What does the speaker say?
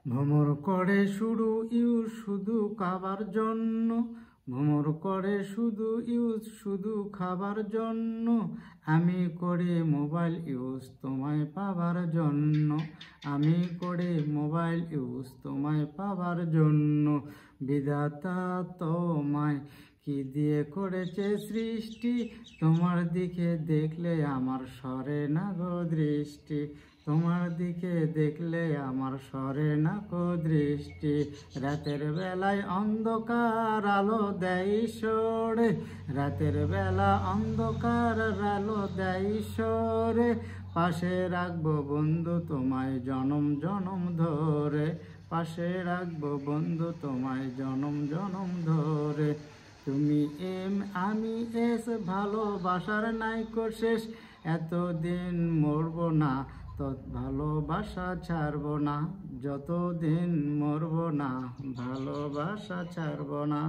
ভ্রমর করে শুরু ইউজ শুধু খাবার জন্য, ভ্রমর করে শুধু খাবার জন্য। আমি করি মোবাইল ইউজ তোমায় পাবার জন্য, আমি করি মোবাইল ইউজ তোমায় পাবার জন্য। বিধাতা তোমায় কি দিয়ে করেছে সৃষ্টি, তোমার দিকে দেখলে আমার সরে না গো দৃষ্টি, তোমার দিকে দেখলে আমার সরে না গো দৃষ্টি। রাতের বেলায় অন্ধকার আলো দেয় সরে, রাতের বেলা অন্ধকার আলো দেয় সরে। পাশে রাখবো বন্ধু তোমায় জনম জনম ধরে, পাশে রাখবো বন্ধু তোমায় জনম জনম ধরে। তুমি এম আমি এস, ভালোবাসার নাইকো শেষ। এতদিন মরবো না, তো ভালোবাসা ছাড়বো না, যতদিন মরবো না ভালোবাসা ছাড়বো না।